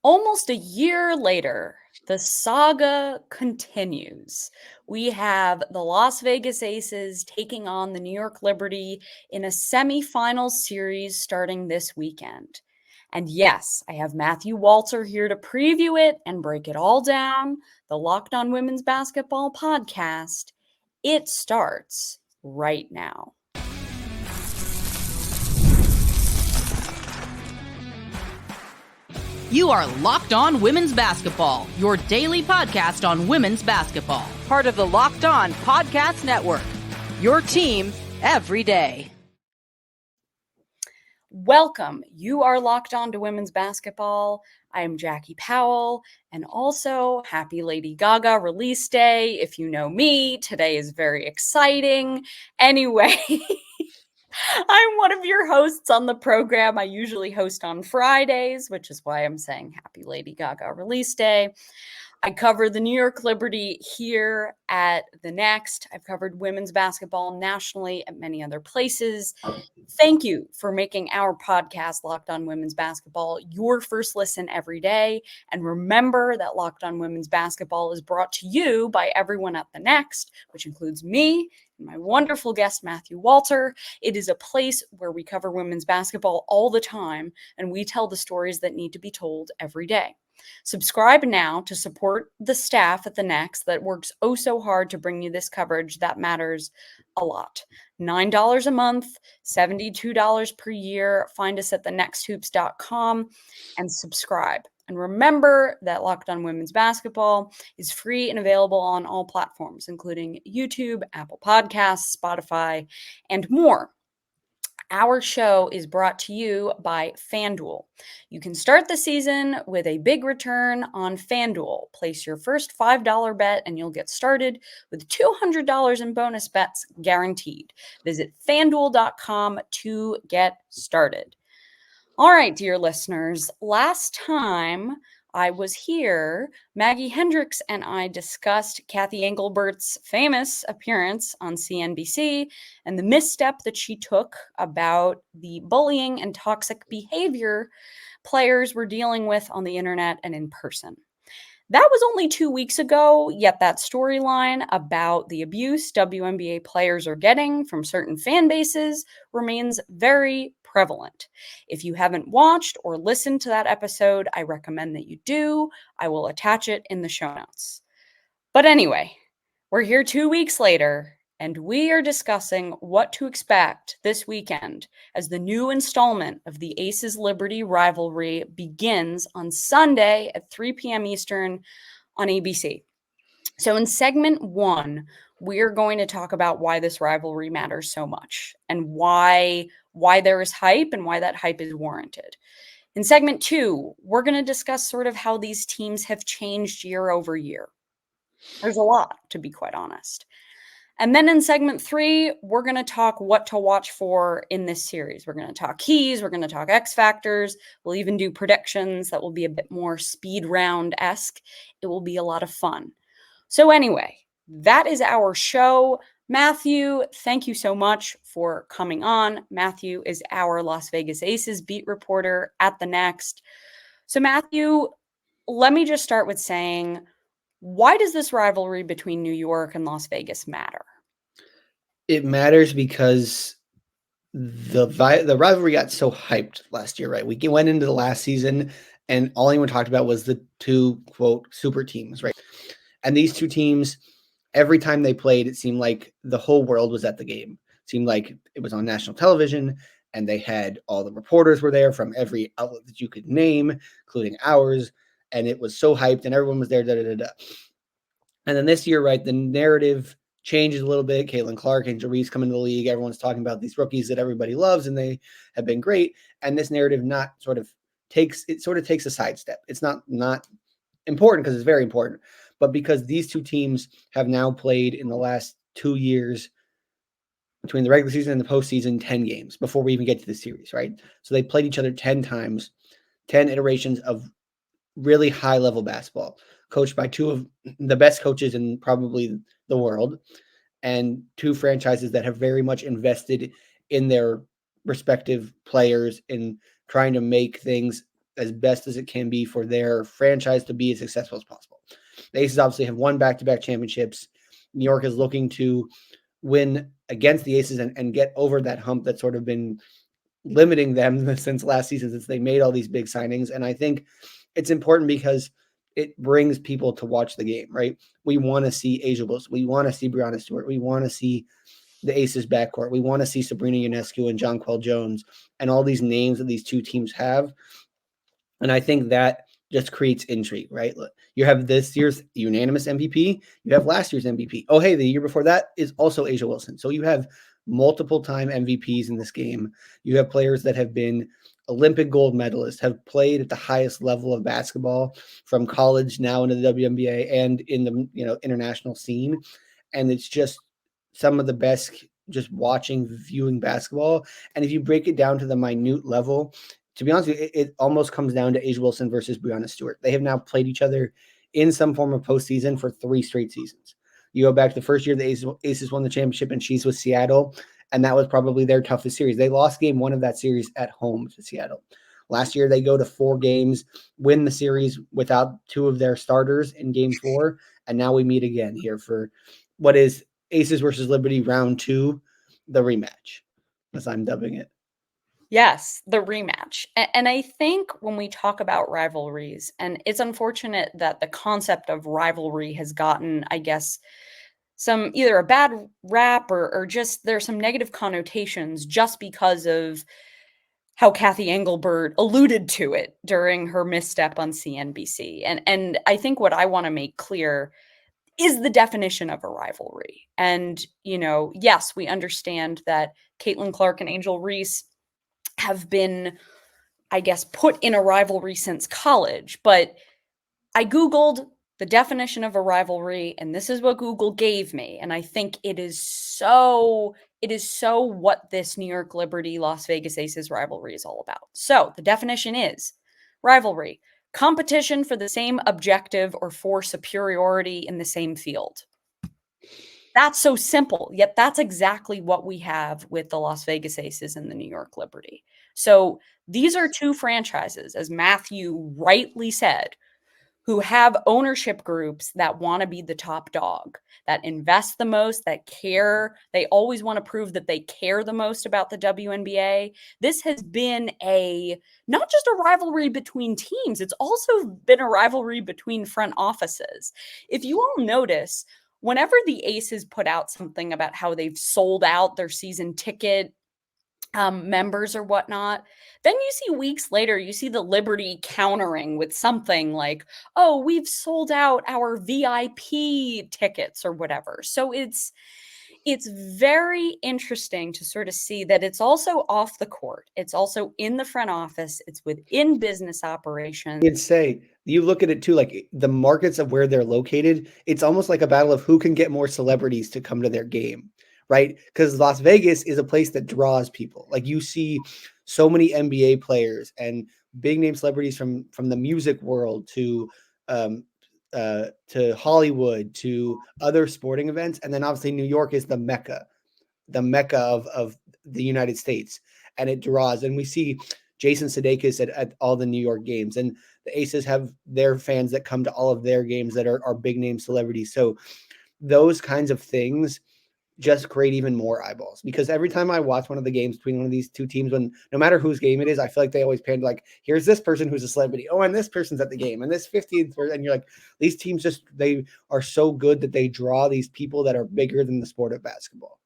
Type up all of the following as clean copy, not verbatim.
Almost a year later, the saga continues. We have the Las Vegas Aces taking on the New York Liberty in a semifinals series starting this weekend. And yes, I have Matthew Walter here to preview it and break it all down. The Locked On Women's Basketball podcast. It starts right now. You are Locked On Women's Basketball, your daily podcast on women's basketball. Part of the Locked On Podcast Network, your team every day. Welcome. You are Locked On to Women's Basketball. I am Jackie Powell, and also happy Lady Gaga release day. If you know me, today is very exciting. Anyway, I'm one of your hosts on the program. I usually host on Fridays, which is why I'm saying happy Lady Gaga release day. I cover the New York Liberty here at The Next. I've covered women's basketball nationally at many other places. Thank you for making our podcast, Locked On Women's Basketball, your first listen every day. And remember that Locked On Women's Basketball is brought to you by everyone at The Next, which includes me and my wonderful guest, Matthew Walter. It is a place where we cover women's basketball all the time, and we tell the stories that need to be told every day. Subscribe now to support the staff at The Next that works oh so hard to bring you this coverage that matters a lot. $9 a month, $72 per year. Find us at thenexthoops.com and subscribe. And remember that Locked On Women's Basketball is free and available on all platforms, including YouTube, Apple Podcasts, Spotify, and more. Our show is brought to you by FanDuel. You can start the season with a big return on FanDuel. Place your first $5 bet and you'll get started with $200 in bonus bets guaranteed. Visit FanDuel.com to get started. All right, dear listeners, last time I was here, Maggie Hendricks and I discussed Kathy Engelbert's famous appearance on CNBC and the misstep that she took about the bullying and toxic behavior players were dealing with on the internet and in person. That was only 2 weeks ago, yet that storyline about the abuse WNBA players are getting from certain fan bases remains very prevalent. If you haven't watched or listened to that episode, I recommend that you do. I will attach it in the show notes. But anyway, we're here 2 weeks later, and we are discussing what to expect this weekend as the new installment of the Aces Liberty rivalry begins on Sunday at 3 p.m. Eastern on ABC. So in segment 1, we're going to talk about why this rivalry matters so much and why there is hype and why that hype is warranted. In segment 2, we're going to discuss sort of how these teams have changed year over year. There's a lot, to be quite honest. And then in segment 3, we're going to talk what to watch for in this series. We're going to talk keys. We're going to talk X factors. We'll even do predictions that will be a bit more speed round-esque. It will be a lot of fun. So anyway, that is our show. Matthew, thank you so much for coming on. Matthew is our Las Vegas Aces beat reporter at The Next. So Matthew, let me just start with saying, why does this rivalry between New York and Las Vegas matter? It matters because the rivalry got so hyped last year, right? We went into the last season and all anyone talked about was the two, quote, super teams, right? And these two teams, every time they played, it seemed like the whole world was at the game. It seemed like it was on national television and they had all the reporters were there from every outlet that you could name, including ours. And it was so hyped and everyone was there, And then this year, right, the narrative changes a little bit. Caitlin Clark and Jarice come into the league. Everyone's talking about these rookies that everybody loves, and they have been great. And this narrative takes a sidestep. It's not important because it's very important, but because these two teams have now played in the last 2 years between the regular season and the postseason 10 games before we even get to the series, right? So they played each other 10 times, 10 iterations of really high-level basketball, coached by two of the best coaches in probably the world, and two franchises that have very much invested in their respective players in trying to make things as best as it can be for their franchise to be as successful as possible. The Aces obviously have won back-to-back championships. New York is looking to win against the Aces and get over that hump that's sort of been limiting them since last season, since they made all these big signings. And I think it's important because it brings people to watch the game, right? We want to see A'ja Wilson. We want to see Breanna Stewart. We want to see the Aces backcourt. We want to see Sabrina Ionescu and Jonquel Jones and all these names that these two teams have. And I think that just creates intrigue, right? You have this year's unanimous MVP. You have last year's MVP. Oh, hey, the year before that is also A'ja Wilson. So you have multiple time MVPs in this game. You have players that have been Olympic gold medalists, have played at the highest level of basketball from college now into the WNBA and in the international scene. And it's just some of the best just watching, viewing basketball. And if you break it down to the minute level, to be honest with you, it almost comes down to A'ja Wilson versus Breanna Stewart. They have now played each other in some form of postseason for 3 straight seasons. You go back to the first year the Aces won the championship, and she's with Seattle, and that was probably their toughest series. They lost game 1 of that series at home to Seattle. Last year, they go to 4 games, win the series without 2 of their starters in game 4, and now we meet again here for what is Aces versus Liberty round 2, the rematch, as I'm dubbing it. Yes, the rematch. And I think when we talk about rivalries, and it's unfortunate that the concept of rivalry has gotten, I guess, some either a bad rap or just there's some negative connotations just because of how Kathy Engelbert alluded to it during her misstep on CNBC. And I think what I want to make clear is the definition of a rivalry. And, yes, we understand that Caitlin Clark and Angel Reese have been, I guess, put in a rivalry since college. But I Googled the definition of a rivalry, and this is what Google gave me. And I think it is so what this New York Liberty Las Vegas Aces rivalry is all about. So the definition is rivalry, competition for the same objective or for superiority in the same field. That's so simple, yet that's exactly what we have with the Las Vegas Aces and the New York Liberty. So these are 2 franchises, as Matthew rightly said, who have ownership groups that want to be the top dog, that invest the most, that care. They always want to prove that they care the most about the WNBA. This has been not just a rivalry between teams, it's also been a rivalry between front offices. If you all notice, whenever the Aces put out something about how they've sold out their season ticket members or whatnot, then you see weeks later, you see the Liberty countering with something like, oh, we've sold out our VIP tickets or whatever. So it's very interesting to sort of see that it's also off the court. It's also in the front office. It's within business operations. I'd say you look at it too, like the markets of where they're located, it's almost like a battle of who can get more celebrities to come to their game, right? Because Las Vegas is a place that draws people. Like you see so many NBA players and big name celebrities from the music world to Hollywood to other sporting events. And then obviously New York is the mecca of the United States, and it draws. And we see Jason Sudeikis at all the New York games, and the Aces have their fans that come to all of their games that are big name celebrities. So those kinds of things just create even more eyeballs, because every time I watch one of the games between one of these 2 teams, when no matter whose game it is, I feel like they always pan to like, here's this person who's a celebrity. Oh, and this person's at the game, and this 15th, and you're like, these teams they are so good that they draw these people that are bigger than the sport of basketball.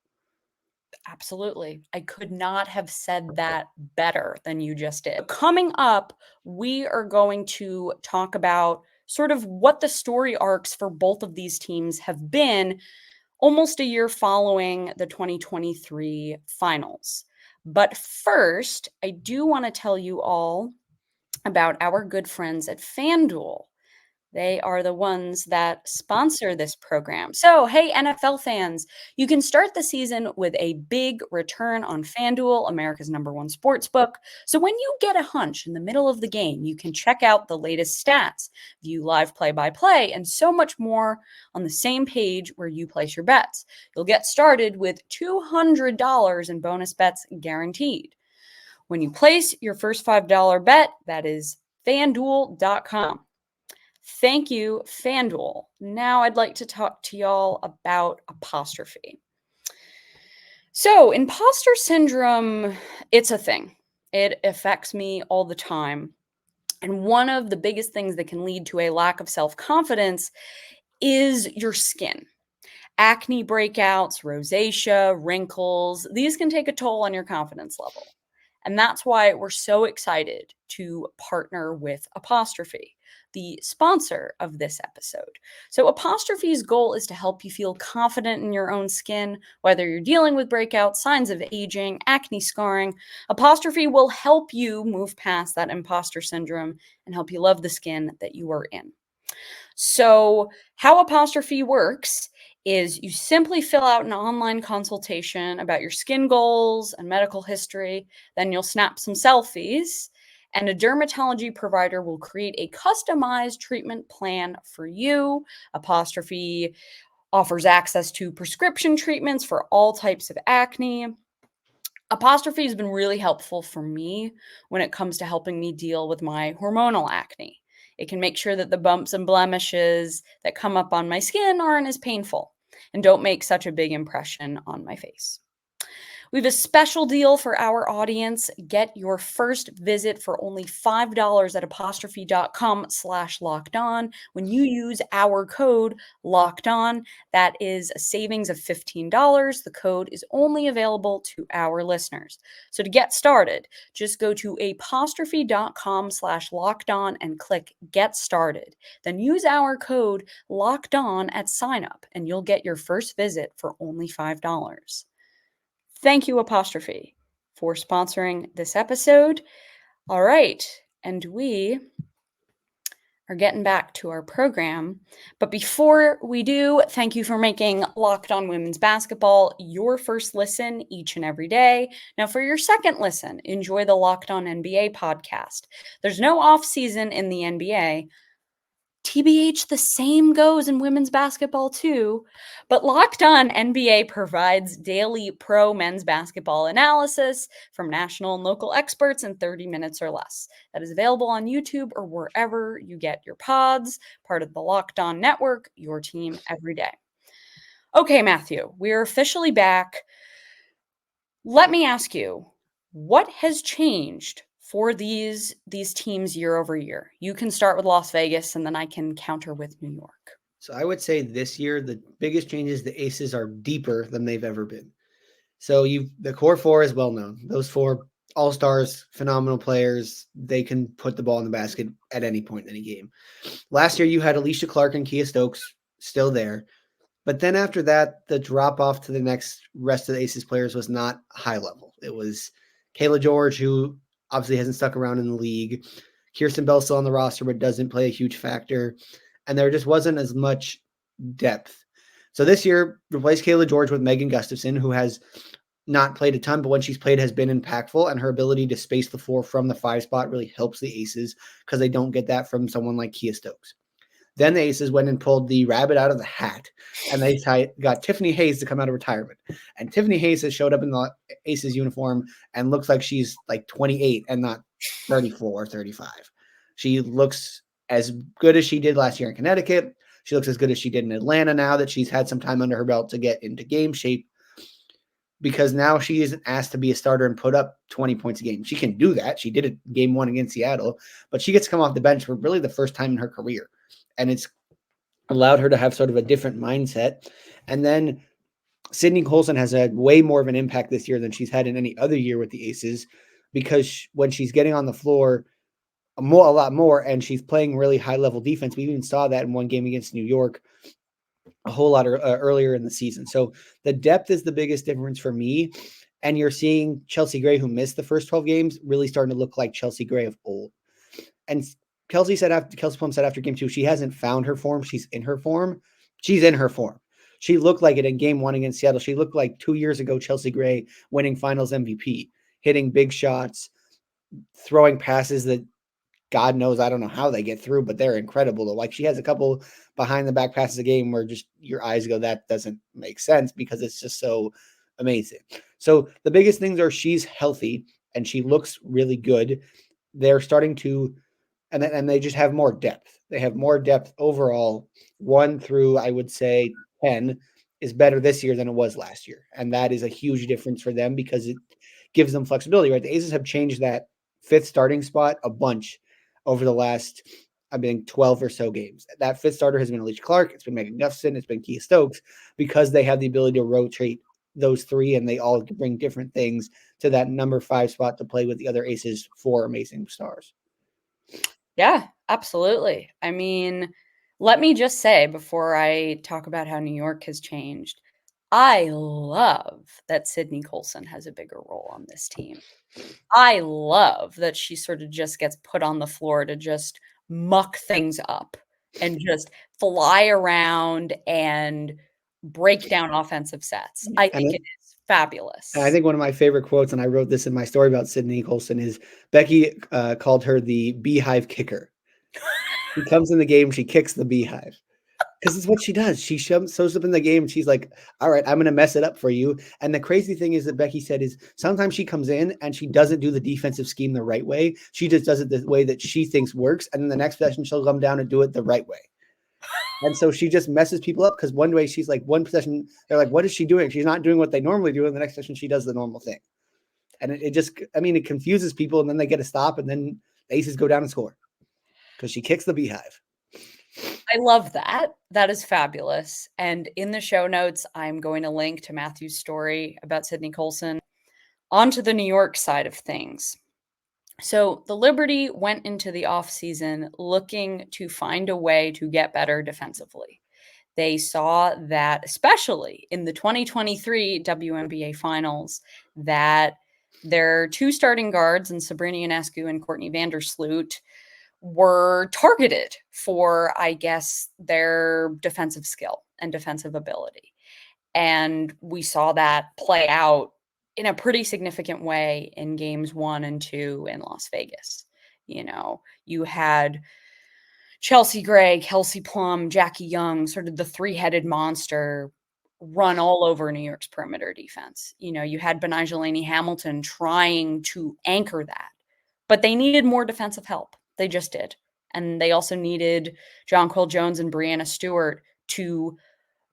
Absolutely. I could not have said that better than you just did. Coming up, we are going to talk about sort of what the story arcs for both of these teams have been almost a year following the 2023 finals. But first, I do want to tell you all about our good friends at FanDuel. They are the ones that sponsor this program. So, hey, NFL fans, you can start the season with a big return on FanDuel, America's #1 sports book. So when you get a hunch in the middle of the game, you can check out the latest stats, view live play-by-play, and so much more on the same page where you place your bets. You'll get started with $200 in bonus bets guaranteed. When you place your first $5 bet, that is FanDuel.com. Thank you, FanDuel. Now I'd like to talk to y'all about apostrophe. So, imposter syndrome, it's a thing. It affects me all the time. And one of the biggest things that can lead to a lack of self-confidence is your skin. Acne breakouts, rosacea, wrinkles, these can take a toll on your confidence level. And that's why we're so excited to partner with Apostrophe, the sponsor of this episode. So, Apostrophe's goal is to help you feel confident in your own skin, whether you're dealing with breakouts, signs of aging, acne scarring. Apostrophe will help you move past that imposter syndrome and help you love the skin that you are in. So, how Apostrophe works is you simply fill out an online consultation about your skin goals and medical history. Then you'll snap some selfies, and a dermatology provider will create a customized treatment plan for you. Apostrophe offers access to prescription treatments for all types of acne. Apostrophe has been really helpful for me when it comes to helping me deal with my hormonal acne. It can make sure that the bumps and blemishes that come up on my skin aren't as painful and don't make such a big impression on my face. We have a special deal for our audience. Get your first visit for only $5 at apostrophe.com/lockedon. When you use our code LOCKEDON, that is a savings of $15. The code is only available to our listeners. So to get started, just go to apostrophe.com/lockedon and click Get Started. Then use our code LOCKEDON at sign up and you'll get your first visit for only $5. Thank you, Apostrophe, for sponsoring this episode. All right, and we are getting back to our program. But before we do, thank you for making Locked On Women's Basketball your first listen each and every day. Now, for your second listen, enjoy the Locked On NBA podcast. There's no offseason in the NBA. TBH, the same goes in women's basketball too, but Locked On NBA provides daily pro men's basketball analysis from national and local experts in 30 minutes or less. That is available on YouTube or wherever you get your pods, part of the Locked On Network, your team every day. Okay, Matthew, we are officially back. Let me ask you, what has changed for these teams year over year? You can start with Las Vegas and then I can counter with New York. So I would say this year, the biggest change is the Aces are deeper than they've ever been. So the core four is well known. Those four all-stars, phenomenal players. They can put the ball in the basket at any point in any game. Last year, you had Alicia Clark and Kia Stokes still there. But then after that, the drop off to the next rest of the Aces players was not high level. It was Kayla George, who obviously hasn't stuck around in the league. Kirsten Bell's still on the roster, but doesn't play a huge factor. And there just wasn't as much depth. So this year, replace Kayla George with Megan Gustafson, who has not played a ton, but when she's played has been impactful, and her ability to space the floor from the 5 spot really helps the Aces because they don't get that from someone like Kia Stokes. Then the Aces went and pulled the rabbit out of the hat, and they got Tiffany Hayes to come out of retirement. And Tiffany Hayes has showed up in the Aces uniform and looks like she's like 28 and not 34 or 35. She looks as good as she did last year in Connecticut. She looks as good as she did in Atlanta now that she's had some time under her belt to get into game shape, because now she isn't asked to be a starter and put up 20 points a game. She can do that. She did it game 1 against Seattle, but she gets to come off the bench for really the first time in her career. And it's allowed her to have sort of a different mindset. And then Sydney Colson has had way more of an impact this year than she's had in any other year with the Aces, because when she's getting on the floor a lot more, and she's playing really high-level defense. We even saw that in one game against New York a whole lot earlier in the season. So the depth is the biggest difference for me. And you're seeing Chelsea Gray, who missed the first 12 games, really starting to look like Chelsea Gray of old. And Kelsey Plum said after game 2, she hasn't found her form. She's in her form. She's in her form. She looked like it in game 1 against Seattle. She looked like 2 years ago Chelsea Gray winning finals MVP, hitting big shots, throwing passes that God knows, I don't know how they get through, but they're incredible. Like, she has a couple behind the back passes a game where just your eyes go, that doesn't make sense, because it's just so amazing. So the biggest things are she's healthy and she looks really good. They're starting to and they just have more depth. They have more depth overall. 1 through, I would say, 10 is better this year than it was last year, and that is a huge difference for them because it gives them flexibility, right? The Aces have changed that 5th starting spot a bunch over the last, 12 or so games. That 5th starter has been Alicia Clark, it's been Megan Gustafson, it's been Kia Stokes, because they have the ability to rotate those 3, and they all bring different things to that number 5 spot to play with the other Aces 4 amazing stars. Yeah, absolutely. I mean, let me just say before I talk about how New York has changed, I love that Sydney Colson has a bigger role on this team. I love that she sort of just gets put on the floor to just muck things up and just fly around and break down offensive sets. I think it is fabulous. And I think one of my favorite quotes, and I wrote this in my story about Sydney Colson, is Becky called her the beehive kicker. She comes in the game, she kicks the beehive. Because it's what she does. She shows up in the game and she's like, all right, I'm going to mess it up for you. And the crazy thing is that Becky said is sometimes she comes in and she doesn't do the defensive scheme the right way. She just does it the way that she thinks works. And then the next possession, she'll come down and do it the right way. And so she just messes people up because one way she's like, one possession, they're like, what is she doing? She's not doing what they normally do. And the next possession, she does the normal thing. And it just, it confuses people. And then they get a stop and then the Aces go down and score because she kicks the beehive. I love that. That is fabulous. And in the show notes, I'm going to link to Matthew's story about Sydney Colson onto the New York side of things. So the Liberty went into the offseason looking to find a way to get better defensively. They saw that, especially in the 2023 WNBA Finals, that their 2 starting guards, and Sabrina Ionescu and Courtney Vandersloot, were targeted for, I guess, their defensive skill and defensive ability. And we saw that play out in a pretty significant way in games 1 and 2 in Las Vegas. You had Chelsea Gray, Kelsey Plum, Jackie Young, sort of the 3-headed monster run all over New York's perimeter defense. You had Benijah Laney-Hamilton trying to anchor that, but they needed more defensive help. They just did. And they also needed Jonquel Jones and Breanna Stewart to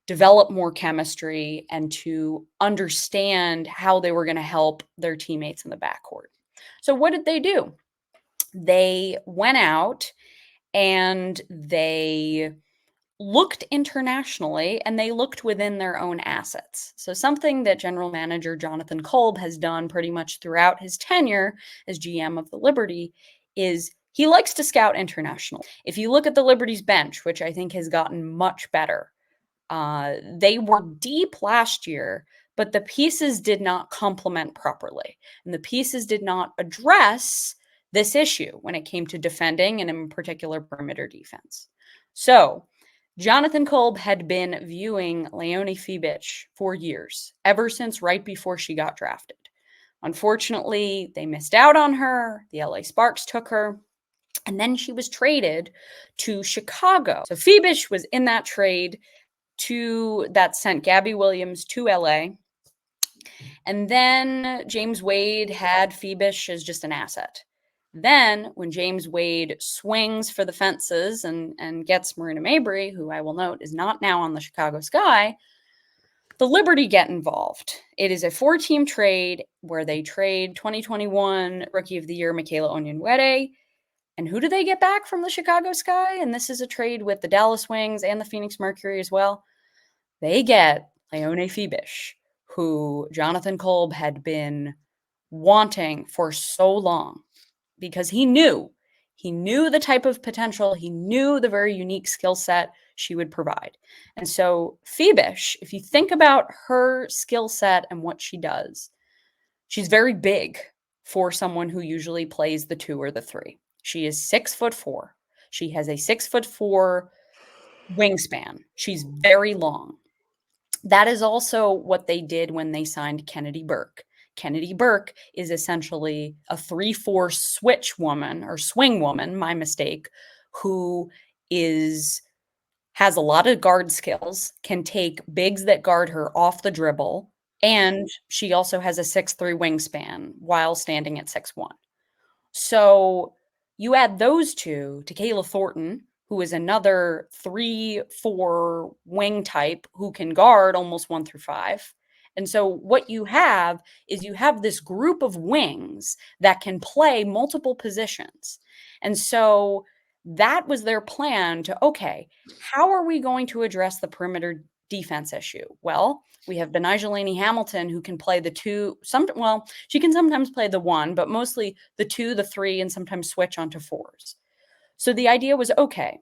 develop more chemistry and to understand how they were going to help their teammates in the backcourt. So what did they do? They went out and they looked internationally and they looked within their own assets. So something that general manager Jonathan Kolb has done pretty much throughout his tenure as GM of the Liberty is he likes to scout international. If you look at the Liberty's bench, which I think has gotten much better, they were deep last year, but the pieces did not complement properly. And the pieces did not address this issue when it came to defending and in particular perimeter defense. So Jonathan Kolb had been viewing Leonie Fiebich for years, ever since right before she got drafted. Unfortunately, they missed out on her. The LA Sparks took her. And then she was traded to Chicago. So Fiebich was in that trade that sent Gabby Williams to LA. And then James Wade had Fiebich as just an asset. Then when James Wade swings for the fences and gets Marina Mabrey, who I will note is not now on the Chicago Sky, the Liberty get involved. It is a 4-team trade where they trade 2021 Rookie of the Year Michaela Onyenwere. And who do they get back from the Chicago Sky? And this is a trade with the Dallas Wings and the Phoenix Mercury as well. They get Leonie Fiebich, who Jonathan Kolb had been wanting for so long because he knew the type of potential, he knew the very unique skill set she would provide. And so Fiebich, if you think about her skill set and what she does, she's very big for someone who usually plays the 2 or the 3. She is 6'4". She has a 6'4" wingspan. She's very long. That is also what they did when they signed Kennedy Burke. Kennedy Burke is essentially a 3-4 switch woman or swing woman, my mistake, who has a lot of guard skills, can take bigs that guard her off the dribble, and she also has a 6'3" wingspan while standing at 6'1". So You add those two to Kayla Thornton, who is another 3-4 wing type who can guard almost 1 through 5. And so what you have is you have this group of wings that can play multiple positions. And so that was their plan to, okay, how are we going to address the perimeter defense issue? Well, we have Benijah Laney-Hamilton who can play the 2, she can sometimes play the 1, but mostly the 2, the 3, and sometimes switch onto 4s. So the idea was, okay,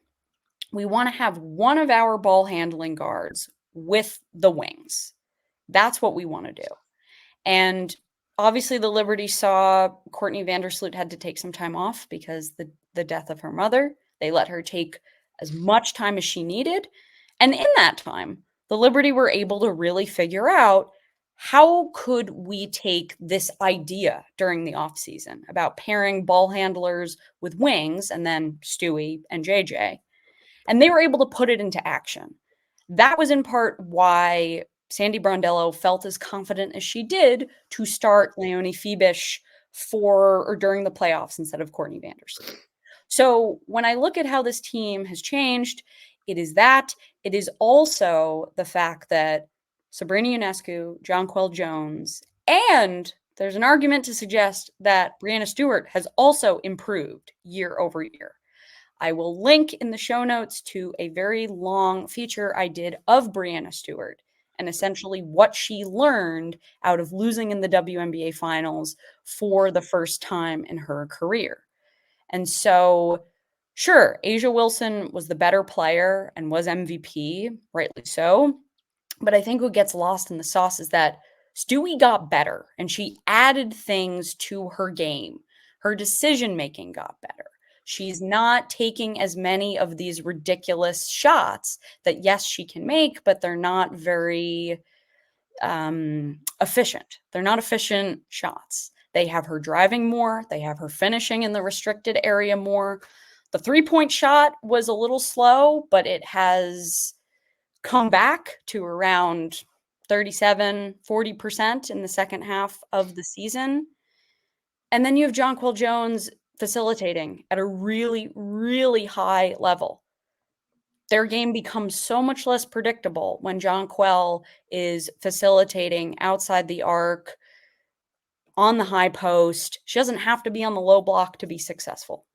we want to have one of our ball handling guards with the wings. That's what we want to do. And obviously the Liberty saw Courtney Vandersloot had to take some time off because the death of her mother. They let her take as much time as she needed. And in that time, the Liberty were able to really figure out how could we take this idea during the offseason about pairing ball handlers with wings and then Stewie and JJ. And they were able to put it into action. That was in part why Sandy Brondello felt as confident as she did to start Leonie Fiebich for or during the playoffs instead of Courtney Vandersloot. So when I look at how this team has changed, it is that. It is also the fact that Sabrina Ionescu, Jonquel Jones, and there's an argument to suggest that Breanna Stewart has also improved year over year. I will link in the show notes to a very long feature I did of Breanna Stewart and essentially what she learned out of losing in the WNBA Finals for the first time in her career. And so, sure, A'ja Wilson was the better player and was MVP, rightly so. But I think what gets lost in the sauce is that Stewie got better and she added things to her game. Her decision making got better. She's not taking as many of these ridiculous shots that, yes, she can make, but they're not very efficient. They're not efficient shots. They have her driving more. They have her finishing in the restricted area more. The 3-point shot was a little slow, but it has come back to around 37, 40% in the second half of the season. And then you have Jonquel Jones facilitating at a really, really high level. Their game becomes so much less predictable when Jonquel is facilitating outside the arc, on the high post. She doesn't have to be on the low block to be successful.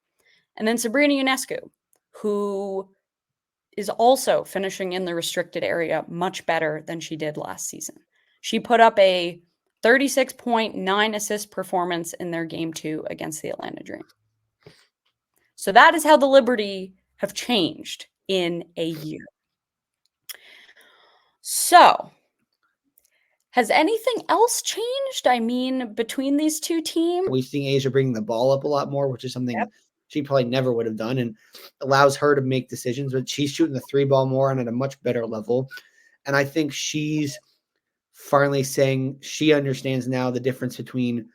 And then Sabrina Ionescu, who is also finishing in the restricted area much better than she did last season. She put up a 36.9 assist performance in their game 2 against the Atlanta Dream. So that is how the Liberty have changed in a year. So, has anything else changed? I mean, between these two teams? We've seen A'ja bring the ball up a lot more, which is something she probably never would have done, and allows her to make decisions. But she's shooting the 3 ball more and at a much better level. And I think she's finally saying she understands now the difference between,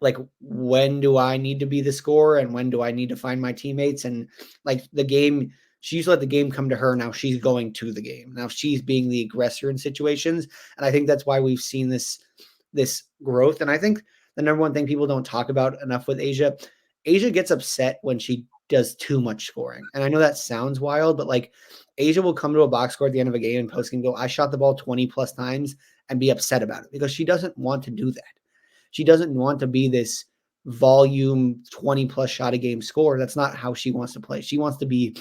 like, when do I need to be the scorer and when do I need to find my teammates? And like the game, she used to let the game come to her. Now she's going to the game. Now she's being the aggressor in situations. And I think that's why we've seen this growth. And I think the number one thing people don't talk about enough with A'ja gets upset when she does too much scoring. And I know that sounds wild, but like A'ja will come to a box score at the end of a game and post and go, I shot the ball 20 plus times, and be upset about it because she doesn't want to do that. She doesn't want to be this volume 20 plus shot a game scorer. That's not how she wants to play. She wants to be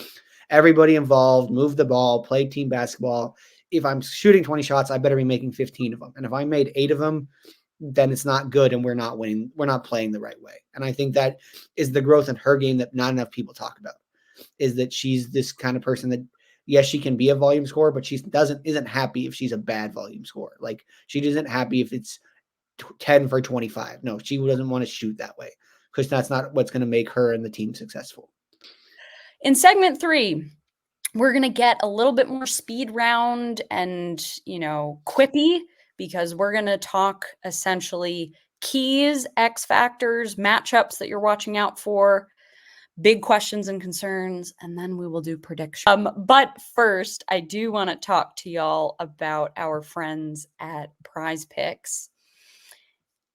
everybody involved, move the ball, play team basketball. If I'm shooting 20 shots, I better be making 15 of them. And if I made 8 of them, then it's not good and we're not winning. We're not playing the right way. And I think that is the growth in her game that not enough people talk about, is that she's this kind of person that, yes, she can be a volume scorer, but she isn't happy if she's a bad volume scorer. Like she isn't happy if it's 10 for 25. No, she doesn't want to shoot that way because that's not what's going to make her and the team successful. In segment 3, we're going to get a little bit more speed round and, quippy, because we're going to talk essentially keys, X factors, matchups that you're watching out for, big questions and concerns, and then we will do predictions. But first, I do want to talk to y'all about our friends at Prize Picks.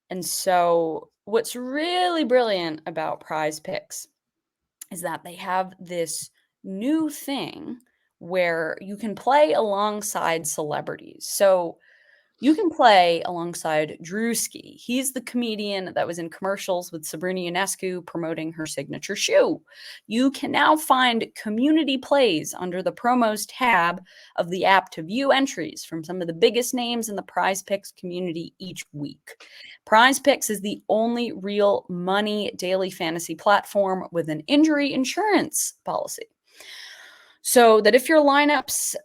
And so what's really brilliant about Prize Picks is that they have this new thing where you can play alongside celebrities. So you can play alongside Drewski. He's the comedian that was in commercials with Sabrina Ionescu promoting her signature shoe. You can now find community plays under the promos tab of the app to view entries from some of the biggest names in the Prize Picks community each week. Prize Picks is the only real money daily fantasy platform with an injury insurance policy. So that if your lineups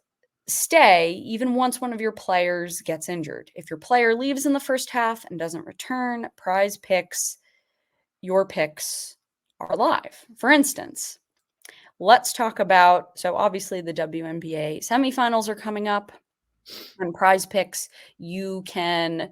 stay even once one of your players gets injured. If your player leaves in the first half and doesn't return, Prize Picks, your picks are live. For instance, let's talk about, so obviously the WNBA Semifinals are coming up. On Prize Picks, you can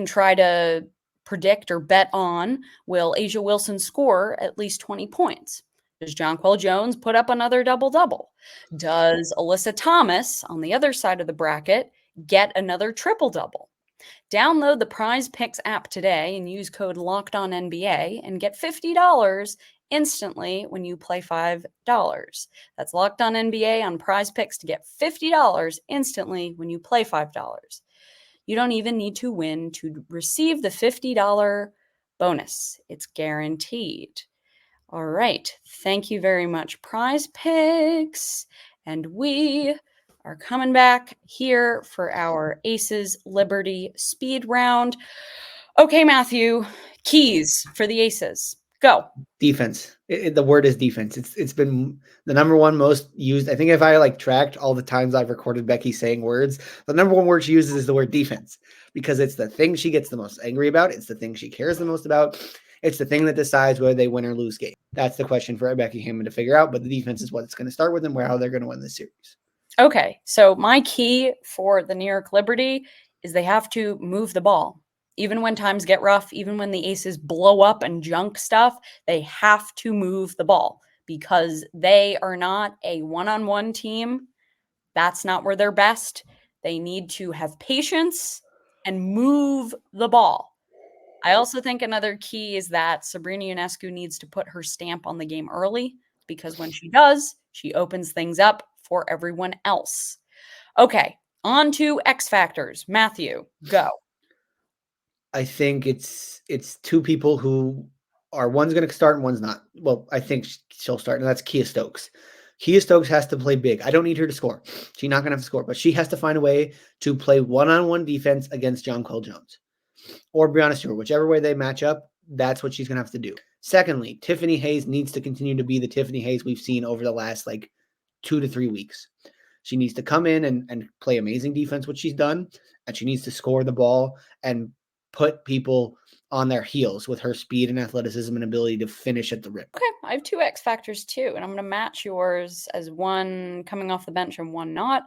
try to predict or bet on, will A'ja Wilson score at least 20 points? Does Jonquel Jones put up another double-double? Does Alyssa Thomas, on the other side of the bracket, get another triple-double? Download the Prize Picks app today and use code LOCKEDONNBA and get $50 instantly when you play $5. That's LOCKEDONNBA on Prize Picks to get $50 instantly when you play $5. You don't even need to win to receive the $50 bonus. It's guaranteed. All right. Thank you very much, Prize Picks. And we are coming back here for our Aces Liberty speed round. Okay, Matthew, keys for the Aces. Go. Defense. The word is defense. It's been the number one most used. I think if I tracked all the times I've recorded Becky saying words, the number one word she uses is the word defense, because it's the thing she gets the most angry about. It's the thing she cares the most about. It's the thing that decides whether they win or lose game. That's the question for Becky Hammond to figure out. But the defense is what it's going to start with and how they're going to win this series. Okay, so my key for the New York Liberty is they have to move the ball. Even when times get rough, even when the Aces blow up and junk stuff, they have to move the ball because they are not a one-on-one team. That's not where they're best. They need to have patience and move the ball. I also think another key is that Sabrina Ionescu needs to put her stamp on the game early, because when she does, she opens things up for everyone else. Okay, on to X Factors. Matthew, go. I think it's two people who are, one's going to start and one's not. Well, I think she'll start, and that's Kiah Stokes. Kiah Stokes has to play big. I don't need her to score. She's not going to have to score, but she has to find a way to play one-on-one defense against Jonquel Jones or Breanna Stewart, whichever way they match up. That's what she's going to have to do. Secondly, Tiffany Hayes needs to continue to be the Tiffany Hayes we've seen over the last 2 to 3 weeks. She needs to come in and play amazing defense, which she's done, and she needs to score the ball and put people on their heels with her speed and athleticism and ability to finish at the rim. Okay, I have 2 X Factors too, and I'm going to match yours as one coming off the bench and one not.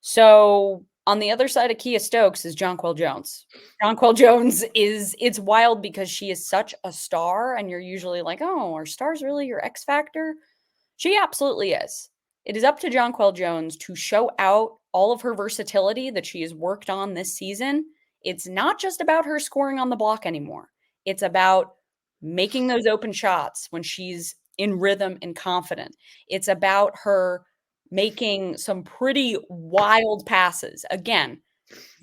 So on the other side of Kiah Stokes is Jonquel Jones. Jonquel Jones it's wild because she is such a star, and you're usually like, oh, are stars really your X Factor? She absolutely is. It is up to Jonquel Jones to show out all of her versatility that she has worked on this season. It's not just about her scoring on the block anymore. It's about making those open shots when she's in rhythm and confident. It's about her making some pretty wild passes. Again,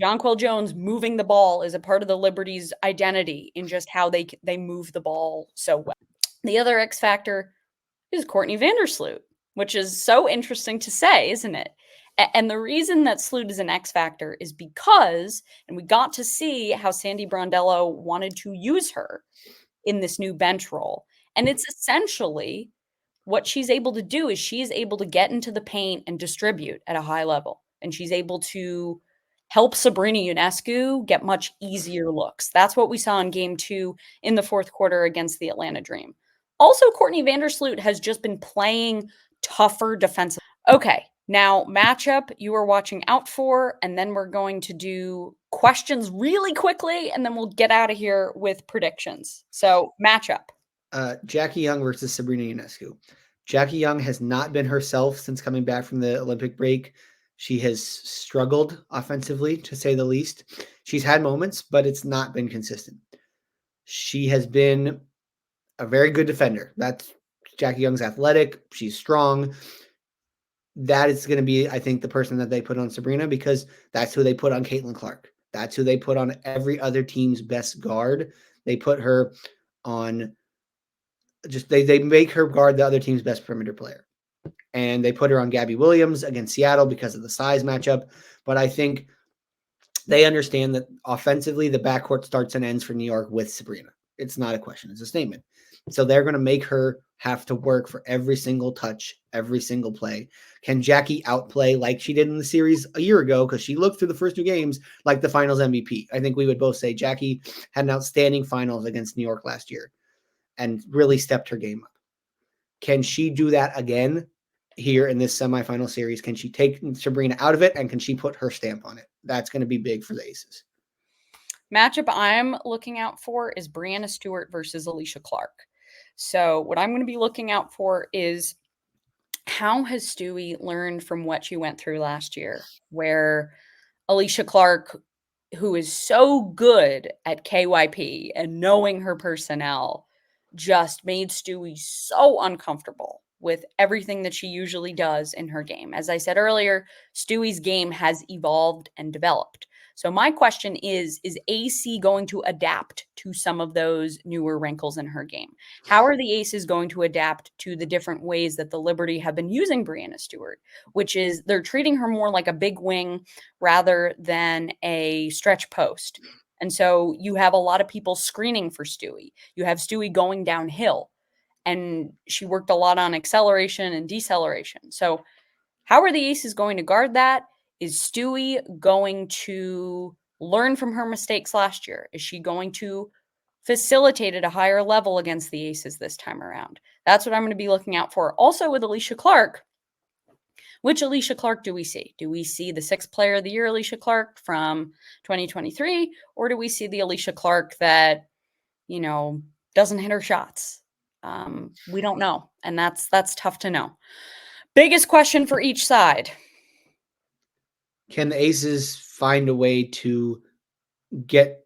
Jonquel Jones moving the ball is a part of the Liberty's identity in just how they move the ball so well. The other X factor is Courtney Vandersloot, which is so interesting to say, isn't it? And the reason that Sloot is an X factor is because, and we got to see how Sandy Brondello wanted to use her in this new bench role. And it's essentially what she's able to do is she's able to get into the paint and distribute at a high level. And she's able to help Sabrina Ionescu get much easier looks. That's what we saw in game 2 in the fourth quarter against the Atlanta Dream. Also, Courtney Vandersloot has just been playing tougher defensive. Okay, now matchup you are watching out for, and then we're going to do questions really quickly, and then we'll get out of here with predictions. So matchup. Jackie Young versus Sabrina Ionescu. Jackie Young has not been herself since coming back from the Olympic break. She has struggled offensively, to say the least. She's had moments, but it's not been consistent. She has been a very good defender. That's Jackie Young's athletic. She's strong. That is going to be, I think, the person that they put on Sabrina, because that's who they put on Caitlin Clark. That's who they put on every other team's best guard. They put her on they make her guard the other team's best perimeter player. And they put her on Gabby Williams against Seattle because of the size matchup. But I think they understand that offensively, the backcourt starts and ends for New York with Sabrina. It's not a question, it's a statement. So they're going to make her have to work for every single touch, every single play. Can Jackie outplay like she did in the series a year ago? Because she looked through the first two games like the finals MVP. I think we would both say Jackie had an outstanding finals against New York last year and really stepped her game up. Can she do that again here in this semifinal series? Can she take Sabrina out of it, and can she put her stamp on it? That's going to be big for the Aces. Matchup I'm looking out for is Breanna Stewart versus Alicia Clark. So what I'm going to be looking out for is, how has Stewie learned from what she went through last year, where Alicia Clark, who is so good at KYP and knowing her personnel, just made Stewie so uncomfortable with everything that she usually does in her game. As I said earlier, Stewie's game has evolved and developed. So my question is AC going to adapt to some of those newer wrinkles in her game? How are the Aces going to adapt to the different ways that the Liberty have been using Breanna Stewart, which is they're treating her more like a big wing rather than a stretch post. And so you have a lot of people screening for Stewie. You have Stewie going downhill, and she worked a lot on acceleration and deceleration. So how are the Aces going to guard that? Is Stewie going to learn from her mistakes last year? Is she going to facilitate at a higher level against the Aces this time around? That's what I'm going to be looking out for. Also with Alicia Clark, which Alicia Clark do we see? Do we see the sixth player of the year, Alicia Clark from 2023? Or do we see the Alicia Clark that, doesn't hit her shots? We don't know. And that's tough to know. Biggest question for each side. Can the Aces find a way to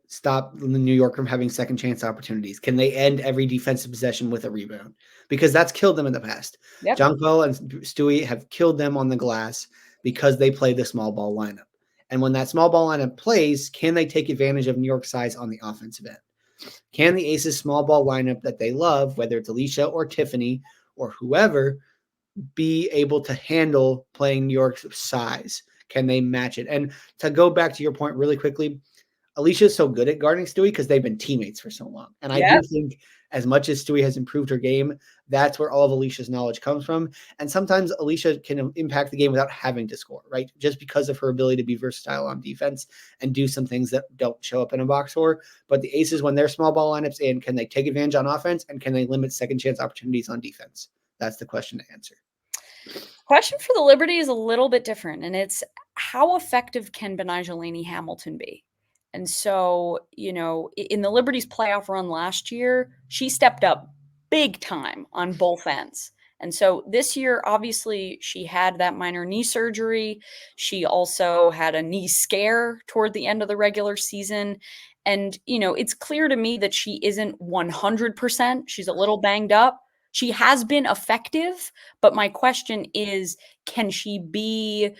stop New York from having second chance opportunities? Can they end every defensive possession with a rebound? Because that's killed them in the past. Yep. Jonquel and Stewie have killed them on the glass because they play the small ball lineup. And when that small ball lineup plays, can they take advantage of New York's size on the offensive end? Can the Aces small ball lineup that they love, whether it's Alicia or Tiffany or whoever, be able to handle playing New York's size? Can they match it? And to go back to your point really quickly, Alicia's so good at guarding Stewie because they've been teammates for so long. And I do think as much as Stewie has improved her game, that's where all of Alicia's knowledge comes from. And sometimes Alicia can impact the game without having to score, right? Just because of her ability to be versatile on defense and do some things that don't show up in a box score. But the Aces, when they're small ball lineups in, can they take advantage on offense, and can they limit second chance opportunities on defense? That's the question to answer. Question for the Liberty is a little bit different, and it's, how effective can Betnijah Laney-Hamilton be? And so, in the Liberty's playoff run last year, she stepped up big time on both ends. And so this year, obviously, she had that minor knee surgery. She also had a knee scare toward the end of the regular season. And, it's clear to me that she isn't 100%. She's a little banged up. She has been effective, but my question is, can she be,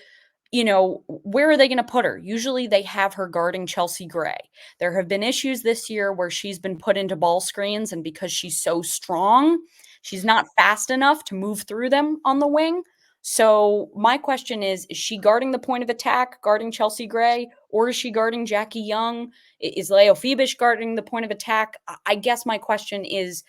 where are they going to put her? Usually they have her guarding Chelsea Gray. There have been issues this year where she's been put into ball screens, and because she's so strong, she's not fast enough to move through them on the wing. So my question is she guarding the point of attack, guarding Chelsea Gray, or is she guarding Jackie Young? Is Leonie Fiebich guarding the point of attack? I guess my question is,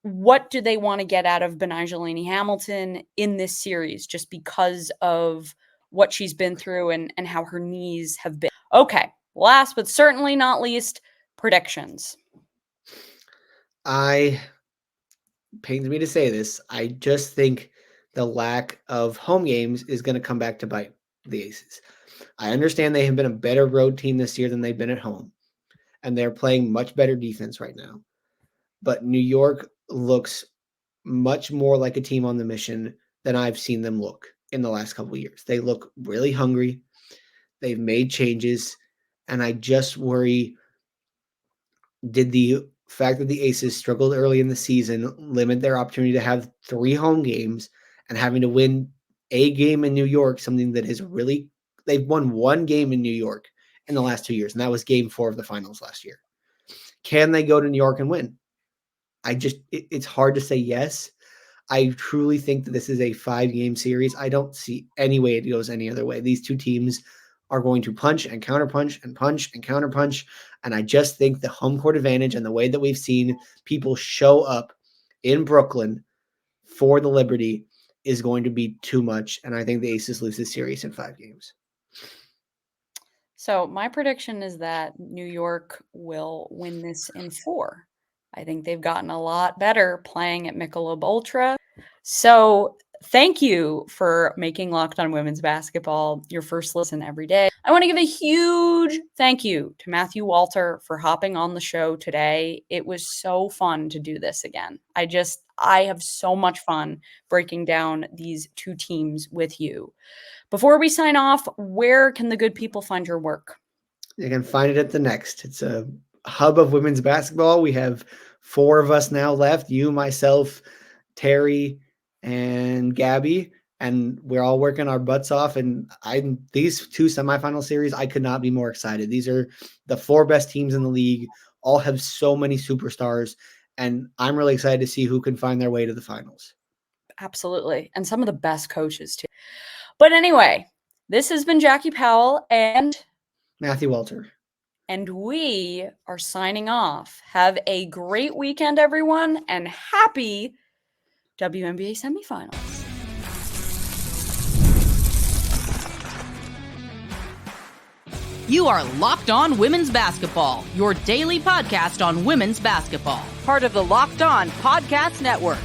what do they want to get out of Betnijah Laney-Hamilton in this series, just because of what she's been through and how her knees have been? Okay, last but certainly not least, predictions. Pains me to say this, I just think the lack of home games is going to come back to bite the Aces. I understand they have been a better road team this year than they've been at home, and they're playing much better defense right now. But New York looks much more like a team on the mission than I've seen them look in the last couple of years. They look really hungry. They've made changes, and I just worry Did the fact that the Aces struggled early in the season limit their opportunity to have 3 home games and having to win a game in New York, something that is really they've won 1 game in New York in the last 2 years, and that was game 4 of the finals last year. Can they go to New York and win? It's hard to say yes. I truly think that this is a 5-game series. I don't see any way it goes any other way. These two teams are going to punch and counterpunch and punch and counterpunch. And I just think the home court advantage and the way that we've seen people show up in Brooklyn for the Liberty is going to be too much. And I think the Aces lose this series in 5 games. So my prediction is that New York will win this in 4. I think they've gotten a lot better playing at Michelob Ultra. So thank you for making Locked On Women's Basketball your first listen every day. I want to give a huge thank you to Matthew Walter for hopping on the show today. It was so fun to do this again. I have so much fun breaking down these two teams with you. Before we sign off, where can the good people find your work? You can find it at The Next. It's a hub of women's basketball. We have 4 of us now left, you, myself, Terry, and Gabby, and we're all working our butts off. And these 2 semifinal series, I could not be more excited. These are the 4 best teams in the league, all have so many superstars, and I'm really excited to see who can find their way to the finals. Absolutely. And some of the best coaches, too. But anyway, this has been Jackie Powell and Matthew Walter. And we are signing off. Have a great weekend, everyone, and happy WNBA Semifinals. You are Locked On Women's Basketball, your daily podcast on women's basketball. Part of the Locked On Podcast Network,